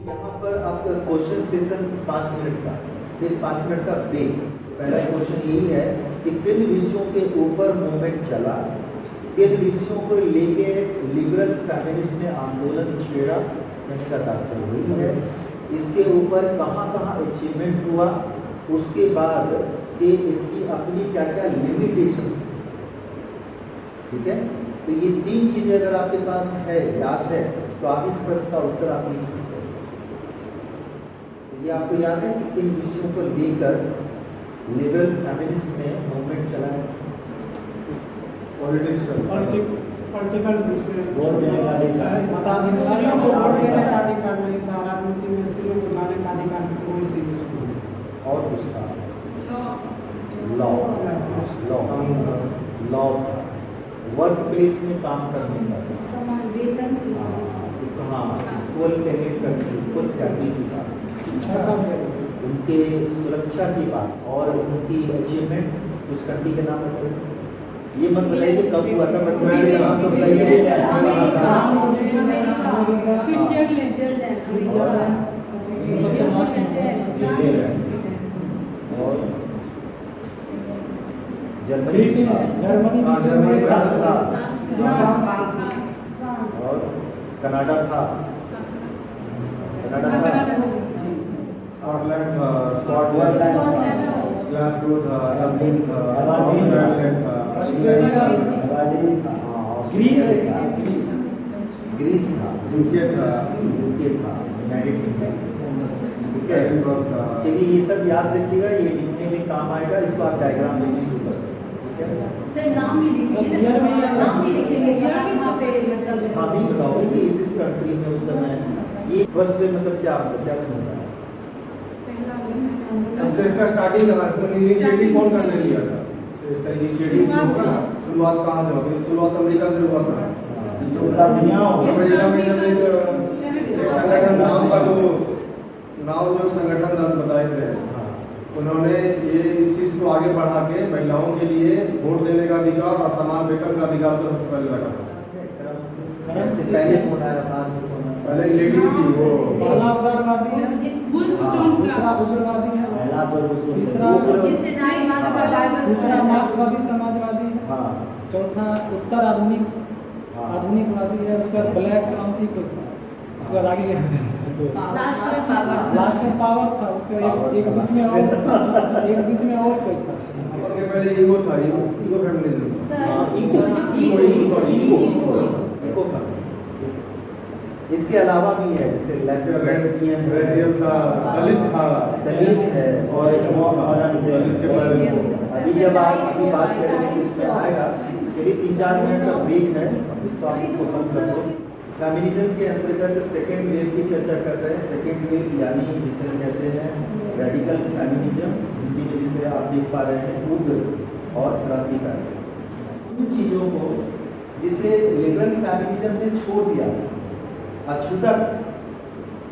यहाँ पर आपका क्वेश्चन सेशन 5 मिनट का, फिर 5 मिनट का ब्रेक। पहला क्वेश्चन यही है कि किन विषयों के ऊपर मूवमेंट चला, किन विषयों को लेके लिबरल फेमिनिस्ट ने आंदोलन छेड़ा, का तात्पर्य वही है। इसके ऊपर कहाँ कहाँ अचीवमेंट हुआ, उसके बाद कि इसकी अपनी क्या क्या लिमिटेशंस थी। ठीक है, तो ये 3 चीजें अगर आपके पास है, याद है, तो आप इस प्रश्न का उत्तर आप लिख सकते हैं। तो ये आपको याद है कि किन विषयों को लेकर लिबरल फेमिनिस्ट में मूवमेंट चला है। पॉलिटिक्स, पॉलिटिकल विषय, वोट देने का अधिकार, मताधिकारियों को वोट देने का अधिकार नहीं था, राजनीति में स्त्रियों को जाने का अधिकार नहीं था, वही सी और कुछ था, लॉ लॉ था, वर्क प्लेस में काम करने का, समान वेतन की, हाँ, इक्वल पेमेंट करने, इक्वल सैलरी की बात, शिक्षा का, उनके सुरक्षा की बात और उनकी अचीवमेंट। कुछ कंट्री के नाम बताइए, ये मत बताइए कि कब हुआ था, बट मैं नाम तो बताइए। और जर्मनी, जर्मनी फ्रांस था, और कनाडा था, स्कॉटलैंड था, ग्लासगो था, लंदन था, आयरलैंड था, ग्रीस था, यूके था, यूनाइटेड किंगडम। ठीक है, एडिनबर्ग था। चलिए ये सब याद रखिएगा, ये लिखने में काम आएगा, इसको आप डायग्राम में भी शुरू कर सकते हैं। सर नाम भी लिखेंगे, नाम भी लिखेंगे, यहाँ पे मतलब हाँ नहीं बताओ कि इस कंट्री में उस समय ये फर्स्ट में मतलब क्या समझ रहा है। सबसे इसका स्टार्टिंग था, इसको इनिशिएटिव कौन करने लिया था, इसका इनिशिएटिव जो होगा ना, शुरुआत कहाँ से होगी, शुरुआत अमेरिका से हुआ था। अमेरिका में जब एक संगठन नाव जो संगठन दल बताए थे, उन्होंने ये इस चीज़ को आगे बढ़ा के महिलाओं के लिए वोट देने का अधिकार और समान वेतन का अधिकार को सबसे पहले लगा था। पहले कौन आया, बाद में कौन आया? पहले एक लेडीज थी, वो पहला उदारवादी है, दूसरा उग्रवादी है, पहला तो तीसरा तीसरा मार्क्सवादी समाजवादी है, हाँ, चौथा उत्तर आधुनिकवादी है, उसका ब्लैक क्रांति को था, उसके बाद आगे लास्ट पावर था, उसका एक बीच में और कोई था। और के पहले ईगो था, ईगो फेमिनिज्म। इसके अलावा भी है, जैसे रेसियल था, दलित है, और दलित के बारे में अभी जब आप अभी बात करेंगे तो इससे आएगा। चलिए 3-4 मिनट का ब्रेक है, इस टॉपिक को कम कर दो। फेमिनिज्म के अंतर्गत सेकेंड वेव की चर्चा कर रहे हैं। सेकेंड वेव यानी जिसे कहते हैं रेडिकल फेमिनिज्म, हिंदी में जिसे आप देख पा रहे हैं उग्र और क्रांतिकारी। इन चीज़ों को जिसे लिबरल फेमिनिज्म ने छोड़ दिया, अछूता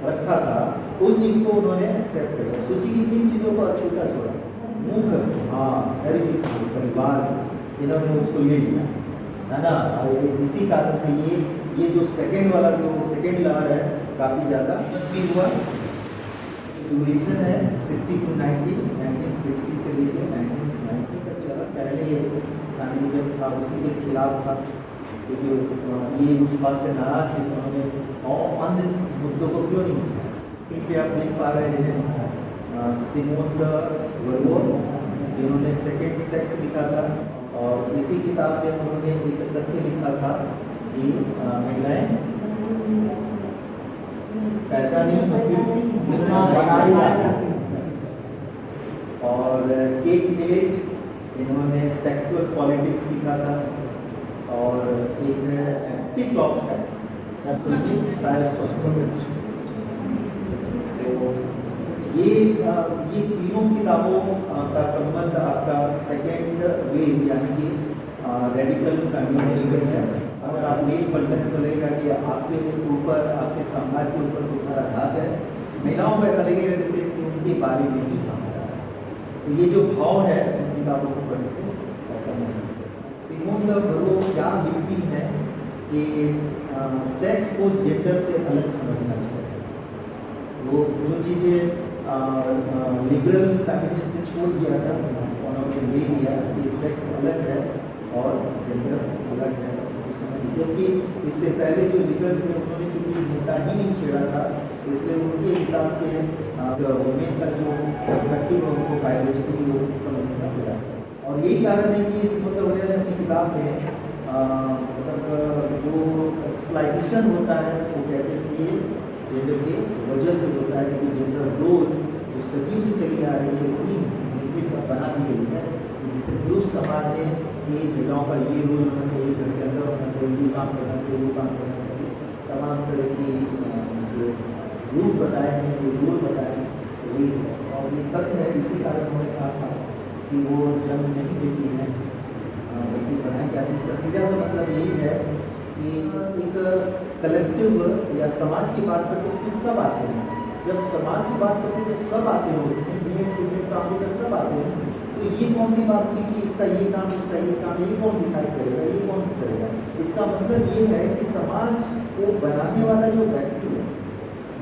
रखा था, उस चीज़ को उन्होंने एक्सेप्ट किया। सोचिए कि 3 चीज़ों को अछूता छोड़ा, मुख, हाँ, परिवार, इन्होंने उसको ले लिया, है ना। इसी कारण से ये जो सेकेंड वाला जो सेकेंड लहर है काफ़ी ज़्यादा भी हुआ। ड्यूरेशन है 60 to 90, 1960 से लेकर 1990 तक चला। पहले ये फेमिनिज्म था, उसी के खिलाफ था, क्योंकि ये उस बात से नाराज थे, उन्होंने और अन्य मुद्दों को क्यों नहीं किया। इन पे आप देख पा रहे हैं सिमोन द वेवॉर, जिन्होंने सेकेंड सेक्स लिखा था, और इसी किताब में उन्होंने एक तथ्य लिखा था कि महिलाएं पैदा नहीं होती, बनाई जाती। और केट मिलेट, इन्होंने सेक्सुअल पॉलिटिक्स लिखा था, और एक है एथिक ऑफ सेक्स, ये तीनों किताबों का संबंध आपका सेकेंड वेव यानी कि रेडिकल फेमिनिज्म है। अगर आप मेन पर्सन तो लगेगा कि आपके ऊपर, आपके समाज के ऊपर बहुत आघात है, महिलाओं को ऐसा लगेगा जैसे उनके बारे में ही काम कर रहा है। तो ये जो भाव है उन किताबों को पढ़ने से ऐसा महसूस होता है। सिमोन द वेवॉर क्या लिखती है कि सेक्स को जेंडर से अलग समझना चाहिए। वो जो चीज़ें लिबरल फैमिलीज ने छोड़ दिया था उन्होंने ले लिया कि सेक्स अलग है और जेंडर अलग है उस समय, जबकि इससे पहले जो लीगल थे उन्होंने क्योंकि मुद्दा ही नहीं छेड़ा था, इसलिए उनके हिसाब से वुमेन का जो पर्सपेक्टिव है उनको बायोलॉजिकली वो समझने का प्रयास है। और यही कारण है कि मतलब उन्होंने अपनी किताब में मतलब जो एक्सप्लॉइटेशन होता है वो कहते हैं कि ये जेंडर के वजह से होता है, कि जेंडर रोल जो सदियों से चली आ रही है वही निर्मित बना दी गई है, जिसे पुरुष समाज ने ये महिलाओं का ये रोल होना चाहिए, घर के अंदर होना चाहिए, ये काम करना चाहिए, वो काम करना चाहिए, तमाम तरह की जो रूप बताए हैं, जो रोल बताए हैं वही है। और ये तथ्य है, इसी कारण उन्होंने कहा था कि वो जन्म नहीं देती हैं बल्कि बनाई जाती है। इसका सीधा सा मतलब यही है कि एक कलेक्टिव या समाज की बात करते हैं तो सब आते हैं, जब समाज की बात करते हैं जब सब आते हैं, उसमें मेन फीमेल कंप्यूटर सब आते हैं, तो ये कौन सी बात हुई कि इसका ये काम, ये कौन डिसाइड करेगा, ये कौन करेगा। इसका मतलब ये है कि समाज को बनाने वाला जो व्यक्ति है,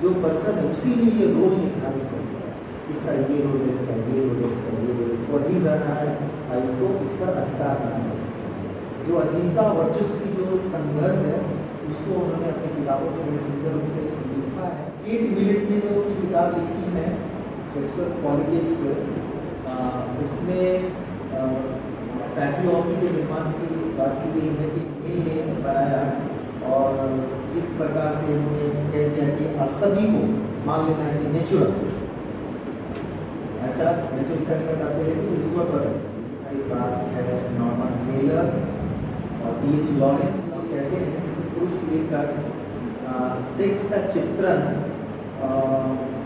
जो पर्सन है, उसी ने ये रोल निभाना पड़ेगा, इसका ये रोल है, इसका ये रोल है, इसका ये रोल है, इसको अधीन रहना है और इसको इस पर अधिकार करना है। जो अधीनता वर्चस्व की जो संघर्ष है उसको उन्होंने अपनी किताबों में बड़े सुंदर रूप से लिखा है। केट मिलेट ने जो अपनी किताब लिखी है सेक्सुअल पॉलिटिक्स, इसमें पैट्रियार्की के निर्माण की बात की गई है कि मेल ने बनाया और इस प्रकार से उन्होंने कह दिया कि सभी को मान लेना है कि नेचुरल, ऐसा नेचुरल करने का तात्पर्य है कि ईश्वर पर सही बात है। नॉर्मन मेलर और D.H. लॉरेंस कहते हैं कि पुरुष लेकर सेक्स का चित्रण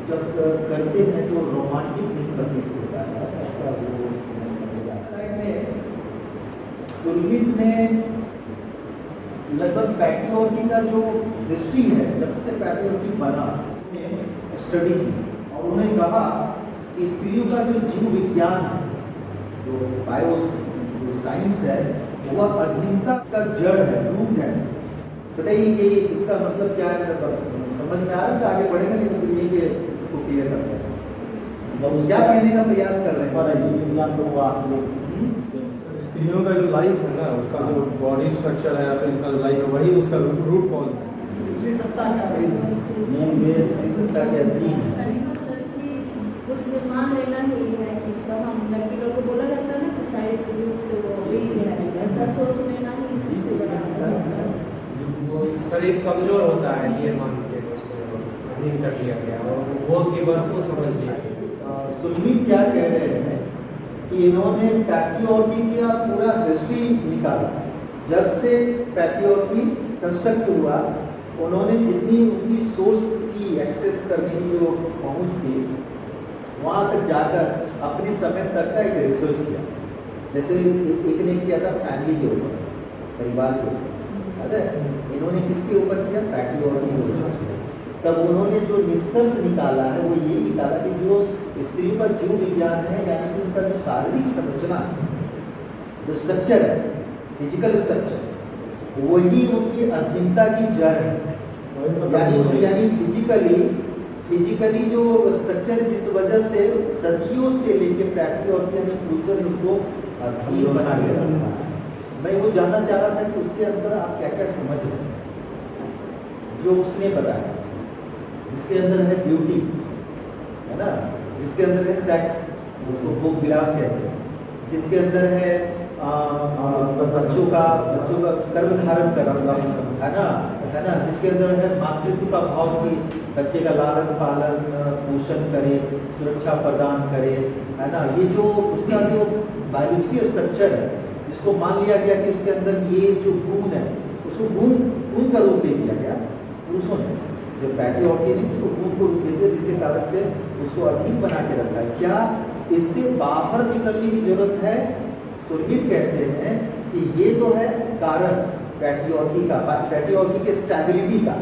जब करते हैं तो रोमांटिक नहीं प्रतीत होता है, ऐसा वो साइड में सुलमित ने लगभग पैट्रियार्की का जो हिस्ट्री है, जब से पैट्रियार्की बना स्टडी की और उन्हें कहा कि स्त्रियों का जो जीव विज्ञान है, जो साइंस है, वह अधीनता का जड़ है, रूट है। बताइए कि इसका मतलब क्या है, समझ में आ रहा है? तो आगे बढ़ेगा, नहीं तो ये कि इसको क्लियर करते हैं क्या कहने का प्रयास कर रहे हैं। पर जीव विज्ञान को स्त्रियों का जो लाइफ है ना, उसका जो बॉडी स्ट्रक्चर है या फिर इसका जो लाइफ है, वही उसका रूट कॉज है। सत्ता का मेन बेस सत्ता के अधीन है। खुद मान लेना ही है कि तो हम लड़के लोग को बोला जाता है ना कि शारीरिक रूप से वो बीच में रहेगा, ऐसा सोच लेना ही सबसे बड़ा वो शरीर कमजोर होता है ये मान के उसको अधीन कर लिया गया और वो की वस्तु समझ लिया गया। सुलमित क्या कह रहे हैं कि इन्होंने पैट्रियार्की का पूरा हिस्ट्री निकाला, जब से पैट्रियार्की कंस्ट्रक्ट हुआ, उन्होंने जितनी उनकी सोर्स की एक्सेस करने की जो पहुंच थी, वहाँ तक जाकर अपने समय तक का एक रिसर्च किया। जैसे एक ने किया था फैमिली के ऊपर, परिवार के ऊपर, इन्होंने किसके ऊपर किया, पैट्रियार्की के ऊपर। तब उन्होंने जो निष्कर्ष निकाला है वो ये निकाला कि जो स्त्रियों का जीव विज्ञान है, यानी कि उनका जो शारीरिक संरचना है, जो स्ट्रक्चर है, फिजिकल स्ट्रक्चर, वही उनकी अधीनता की जड़ है। यानी फिजिकली जो स्ट्रक्चर है, जिस वजह से सदियों से लेकर पैट्रियार्की यानी पुरुषों ने उसको अधीन बना के रखा है। मैं वो जानना चाह रहा था कि उसके अंदर आप क्या क्या समझ रहे हैं, जो उसने बताया, जिसके अंदर है ब्यूटी, है ना, जिसके अंदर है सेक्स, उसको भोग विलास कहते हैं, जिसके अंदर है बच्चों का गर्भधारण करना, है ना, जिसके अंदर है मातृत्व का भाव कि बच्चे का लालन पालन पोषण करे, सुरक्षा प्रदान करे, है ना। ये जो उसका जो बायोलॉजिकल स्ट्रक्चर है, जिसको मान लिया गया कि उसके अंदर ये जो गुण है, उसको गुण का रूप दे दिया गया पुरुषों ने, जो पैट्रियार्की ने उसको गुण को रूप दे दिया, जिसके कारण से उसको अधीन बना के रखा है। क्या इससे बाहर निकलने की जरूरत है? सुलमित कहते हैं कि ये तो है कारण पैट्रियार्की का, पैट्रियार्की के स्टेबिलिटी का।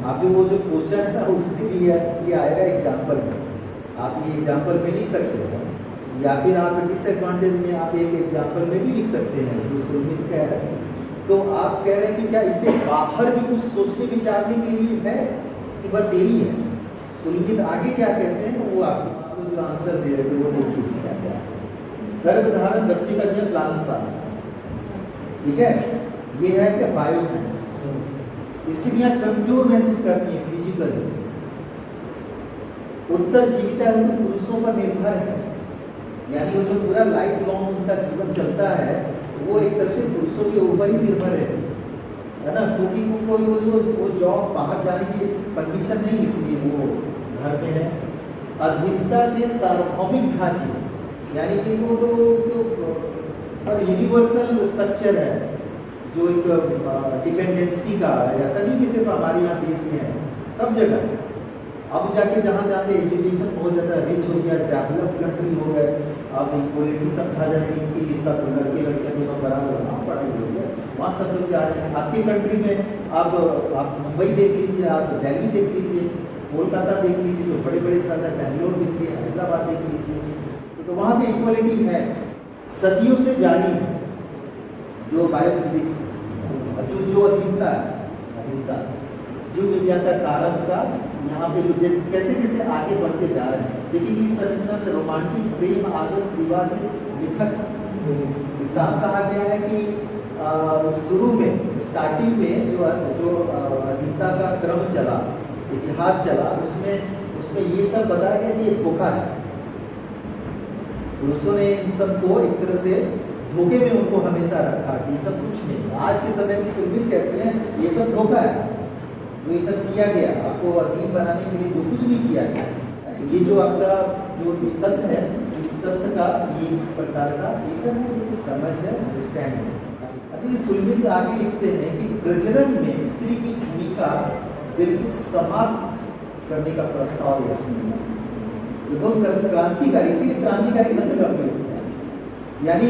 आप वो जो क्वेश्चन है ना, उसके लिए ये आएगा एग्जाम्पल में, आप ये एग्जाम्पल में लिख सकते हो, या फिर आप डिसएडवांटेज में आप एक एग्जाम्पल में भी लिख सकते हैं, जो सुलमित कह रहे हैं। तो आप कह रहे हैं कि क्या इससे बाहर भी कुछ सोचने विचारने के लिए है कि बस यही है? सुलभित आगे क्या कहते हैं वो आप जो आंसर दे रहे थे वो देखिए क्या क्या है। गर्भधारण बच्चे का जन्म लालन पालन, ठीक है, ये है क्या बायोसाइंस। इसके लिए कमजोर महसूस करती है फिजिकली, उत्तर जीविता है तो पुरुषों पर निर्भर है, यानी वो जो पूरा लाइफ लॉन्ग उनका जीवन चलता है वो एक तरह से पुरुषों के ऊपर ही निर्भर है ना, क्योंकि कोई वो जॉब बाहर जाने की परमिशन नहीं, इसलिए वो घर में है। अधीनता के सार्वभौमिक ढांचे, यानी कि वो जो यूनिवर्सल स्ट्रक्चर है, जो एक डिपेंडेंसी का, ऐसा नहीं कि सिर्फ हमारे यहाँ देश में है, सब जगह है। अब जाके जहाँ जहाँ पे एजुकेशन बहुत ज़्यादा रिच हो गया, डेवलप कंट्री हो गए, अब इक्वलिटी सब खा जाने की, सब लड़के लड़कियाँ दोनों बराबर वहाँ पढ़ाई हो गया, वहाँ सब लोग जा रहे हैं। आपकी कंट्री में आप मुंबई देख लीजिए, आप दिल्ली देख लीजिए, कोलकाता देख लीजिए, जो बड़े बड़े शहर है, बेंगलोर देखिए, हैदराबाद देख लीजिए, तो वहाँ पे इक्वलिटी है, सदियों से जारी है। जो बायोफिजिक्स जो अधीनता जो विज्ञान का कारण का यहाँ पे कैसे कैसे आगे बढ़ते जा रहे हैं। लेकिन इस संरचना में रोमांटिक प्रेम आदर्श विवाह के मिथक साफ कहा गया है कि शुरू में स्टार्टिंग में जो अधीनता का क्रम चला, इतिहास चला, उसमें ये सब बताया गया कि ये धोखा है। पुरुषों ने इन सबको एक तरह से धोखे में उनको हमेशा रखा कि ये सब कुछ नहीं। आज के समय में सुलभित कहते हैं ये सब धोखा है, जो ये सब किया गया आपको अधीन बनाने के लिए जो कुछ भी किया गया, ये जो आपका जो तथ्य है, इस तथ्य का ये इस प्रकार का एक समझ है, अंडरस्टैंड है। अभी सुलभित आगे लिखते हैं कि प्रजनन में स्त्री की भूमिका बिल्कुल समाप्त करने का प्रस्ताव है इसमें। बहुत क्रांतिकारी, इसीलिए क्रांतिकारी शब्द का प्रयोग किया है। यानी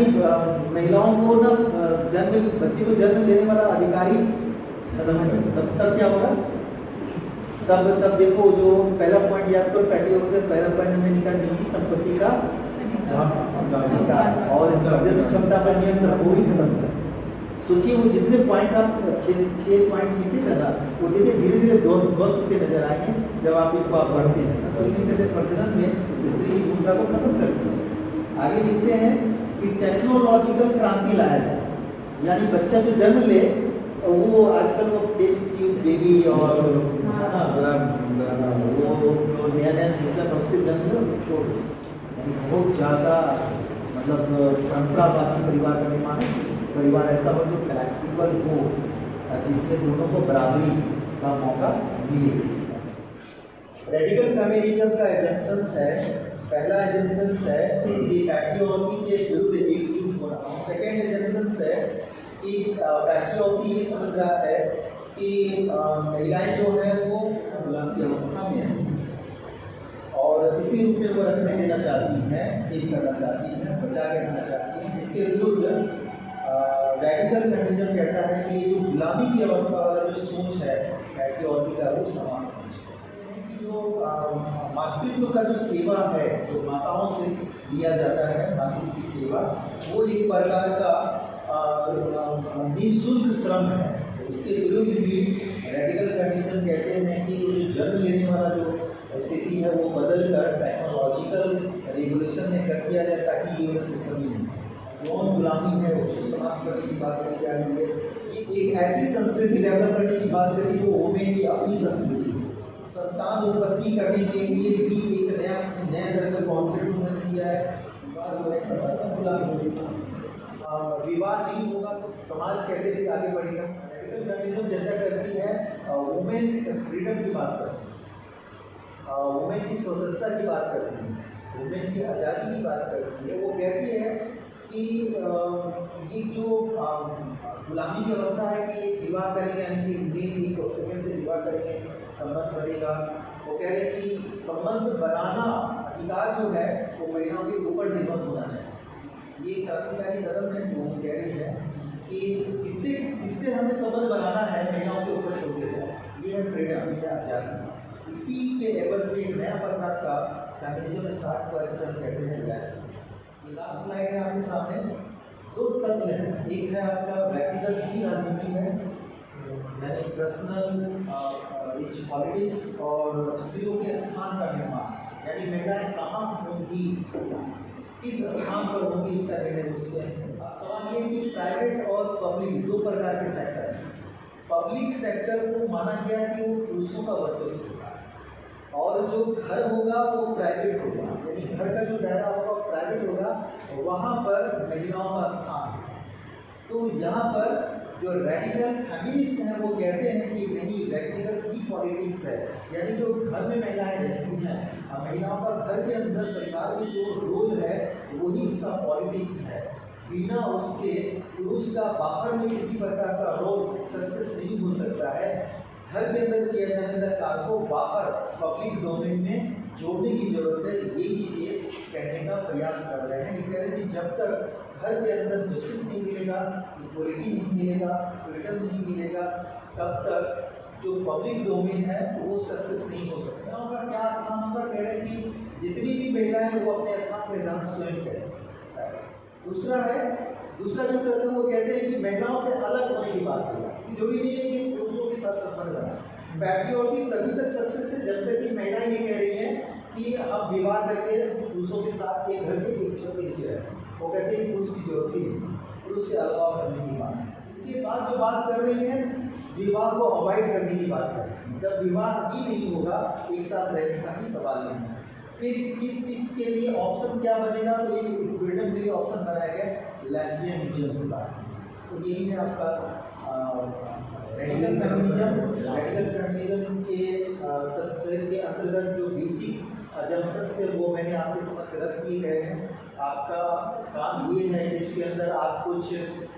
महिलाओं को ना बच्चे को जन्म लेने वाला अधिकारी तब क्या होगा, तब देखो जो पहला पॉइंट याद करो, पहला पॉइंट हमने निकाला निजी संपत्ति का और क्षमता पर नियंत्रण, वो भी खत्म कर। सोचिए वो जितने पॉइंट्स आप 6 पॉइंट्स लिखे थे ना, वो धीरे धीरे ध्वस्त होते नजर आएंगे जब आप इनको आप पढ़ते हैं। प्रजनन में स्त्री की भूमिका को खत्म करते हैं। आगे लिखते हैं कि टेक्नोलॉजिकल क्रांति लाया जाए, यानी बच्चा जो जन्म ले वो आजकल वो टेस्ट ट्यूब बेबी और वो जो नया सिस्टम उससे जन्म छोड़, यानी बहुत ज़्यादा मतलब परंपरावादी परिवार का निर्माण, परिवार ऐसा हो जो फ्लैक्सिबल हो, जिसमें दोनों को बराबरी का मौका मिले। रेडिकल फेमिनिज्म का एजेंशंस है, पहला एजेंशंस है कि पैट्रियार्की के विरुद्ध एकजुट होना। सेकेंड एजेंशंस है कि पैट्रियार्की ये समझ रहा है कि महिलाएं जो है वो गुलाम की अवस्था में है और इसी रूप में वो रखने देना चाहती हैं, सेव करना चाहती हैं, बचा के रखना चाहती हैं, जिसके विरुद्ध रेडिकल फेमिनिज्म कहता है कि जो गुलामी की अवस्था वाला जो सोच है पैट्रियार्की का, वो समाप्त है। जो मातृत्व का जो सेवा है, जो माताओं से लिया जाता है मातृत्व की सेवा, वो एक प्रकार का निःशुल्क श्रम है। इसके विरुद्ध भी रेडिकल फेमिनिज्म कहते हैं कि जो जन्म लेने वाला जो स्थिति है वो बदल कर टेक्नोलॉजिकल रेवोल्यूशन में कर दिया जाए, ताकि ये सिस्टम ही नहीं, यौन गुलामी है उसको समाप्त करने की बात करी जा रही है। एक ऐसी संस्कृति डेवलप करने की बात करी जो वुमेन की अपनी संस्कृति, संतान उत्पत्ति करने के लिए भी एक नया तरह का कॉन्सेप्ट उन्होंने दिया है। गुलामी विवाह नहीं होगा तो समाज कैसे भी आगे बढ़ेगा। रेडिकल फेमिनिज्म चर्चा करती है वुमेन फ्रीडम की बात करती है, वुमेन की स्वतंत्रता की बात करती है, वुमेन की आज़ादी की बात करती है। वो कहती है कि ये जो गुलामी की अवस्था है कि एक विवाह करेंगे, यानी कि मेन एक वुमेन से विवाह करेंगे, संबंध बनेगा। वो कह रहे हैं कि संबंध बनाना अधिकार जो है वो महिलाओं के ऊपर निर्भर होना चाहिए। ये क्रांतिकारी कदम है जो कह रही है कि इससे हमें संबंध बनाना है, महिलाओं के ऊपर छोड़ दिया जाए। ये है फ्रीडम, ये है आज़ादी। इसी के एवज में एक नया प्रकार का फेमिनिज्म स्टार्ट हुआ, जिसे हम कहते हैं लेसन। ये लास्ट स्लाइड है आपके सामने। 2 तत्व हैं, एक है आपका व्यक्तिगत की राजनीति है, यानी पर्सनल इक्वालिटीज और स्त्रियों के स्थान का निर्माण, यानी महिलाएं कहाँ होंगी, किस स्थान पर होंगी, इसका निर्णय उससे। अब सवाल ये कि प्राइवेट और पब्लिक दो प्रकार के सेक्टर हैं। पब्लिक सेक्टर को माना गया कि वो पुरुषों का वर्चस्व होगा, और जो घर होगा वो प्राइवेट होगा, यानी घर का जो दायरा होगा वो प्राइवेट होगा, वहाँ पर महिलाओं का स्थान है। तो यहाँ पर जो रेडिकल फेमिनिस्ट हैं वो कहते हैं कि नहीं, व्यक्तिगत ही पॉलिटिक्स है, यानी जो घर में महिलाएं रहती हैं, महिलाओं का घर के अंदर परिवार में जो रोल है वही उसका पॉलिटिक्स है। बिना उसके पुरुष का बाहर में किसी प्रकार का रोल सक्सेस नहीं हो सकता है। घर के अंदर किया जाने वाला कार्य को बाहर पब्लिक डोमेन में जोड़ने की जरूरत है। यही ये कहने का प्रयास कर रहे हैं। ये कह रहे हैं कि जब तक घर के अंदर जस्टिस नहीं मिलेगा, इक्वलिटी नहीं मिलेगा, फ्रीडम नहीं मिलेगा, तब तक जो पब्लिक डोमेन है वो सक्सेस नहीं हो सकता। उनका क्या स्थान होगा, कह रहे हैं कि जितनी भी महिलाएं हैं वो अपने स्थान पर रहना स्वयं करें। दूसरा जो कहते हैं वो कहते हैं कि महिलाओं से अलग होने की बात है, जरूरी नहीं है कि पुरुषों के साथ संबंध बना। पैट्रियोटिक तभी तक सक्सेस है जब तक कि महिलाएं ये कह रही हैं कि हम विवाह करके पुरुषों के साथ एक घर के एक छत के नीचे रहते हैं। वो कहते हैं पुरुष की जरूरत ही नहीं, पुरुष से अलगाव करने की बात है। इसके बाद जो बात कर रही है विवाह को अवॉइड करने की बात है। जब विवाह ही नहीं होगा एक साथ रहने का ही सवाल नहीं है। फिर किस चीज़ के लिए ऑप्शन क्या बनेगा, तो एक फ्रीडम के लिए ऑप्शन बनाया गया लेस्बियनिज्म के बाद। तो यही है आपका रेडिकल फेमिनिज्म। रेडिकल फेमिनिज्म के तत्व के अंतर्गत जो बेसिक जंक्शंस थे वो मैंने आपके समक्ष रख दिए गए हैं। आपका काम ये है कि इसके अंदर आप कुछ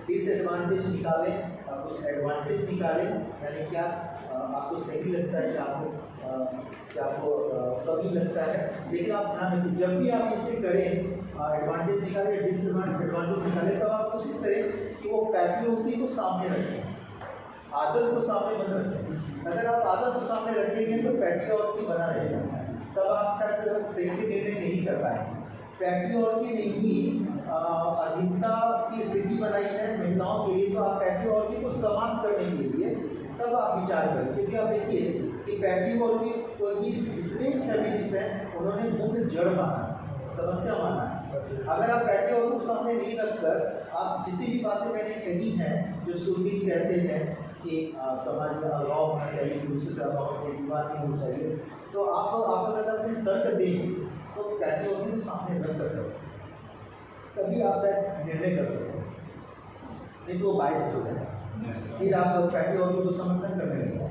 डिसएडवांटेज निकालें, कुछ एडवांटेज निकालें, यानी क्या आपको सही लगता है, क्या आपको कभी लगता है। लेकिन आप ध्यान रखिए जब भी आप इसे करें, एडवांटेज निकालें, डिसएडवांटेज निकालें, तब आप कोशिश करें कि वो पैट्रियोटिक को सामने रखें, आदर्श को सामने मत रखें। अगर आप आदर्श को सामने रखेंगे तो पैट्रियोटिक बना रहेगा, तब आप शायद सही से निर्णय नहीं कर पाएंगे। पैट्रियोटिक ने ही अधीनता की स्थिति बनाई है महिलाओं के लिए, तो आप पैट्रियोटिक को समाप्त करने के लिए तब आप विचार करें। क्योंकि आप देखिए कि पैट्रियोटिक को ही जितने फेमिनिस्ट हैं उन्होंने मुख्य जड़ माना, समस्या माना है। अगर आप पैट्रियोटिक को सामने नहीं रखकर आप जितनी भी बातें मैंने कही हैं, जो सुरवीर कहते हैं कि समाज में अलगाव होना चाहिए, दूसरे से अलगाव होना चाहिए, विवाद नहीं होना चाहिए, तो आप अगर अपने तर्क दें तो पैट्रियोटिक को सामने रख कर तभी आप शायद निर्णय कर सकते हैं, नहीं तो वो बाइस्ड हो जाए। फिर आप पैट्रियोटिक को समर्थन करने लगे,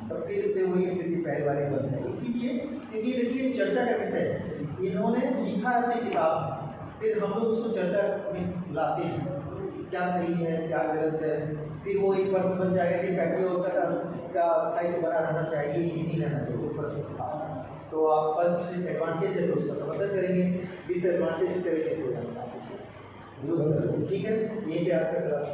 तब फिर से वही स्थिति पहले वाली बन जाएगी। कीजिए, क्योंकि देखिए चर्चा का विषय है, इन्होंने लिखा है अपनी किताब, फिर हम लोग उसको चर्चा में लाते हैं, क्या सही है क्या गलत है। फिर वो एक प्रश्न बन जाएगा कि पैट्रियोटिक का स्थायित्व बना रहना चाहिए कि नहीं रहना चाहिए, वो प्रश्न था। तो आप फर्स्ट एडवांटेज है तो उसका समर्थन करेंगे, डिसएडवांटेज करेंगे तो विरोध करेंगे। ठीक है, ये भी आज का क्लास।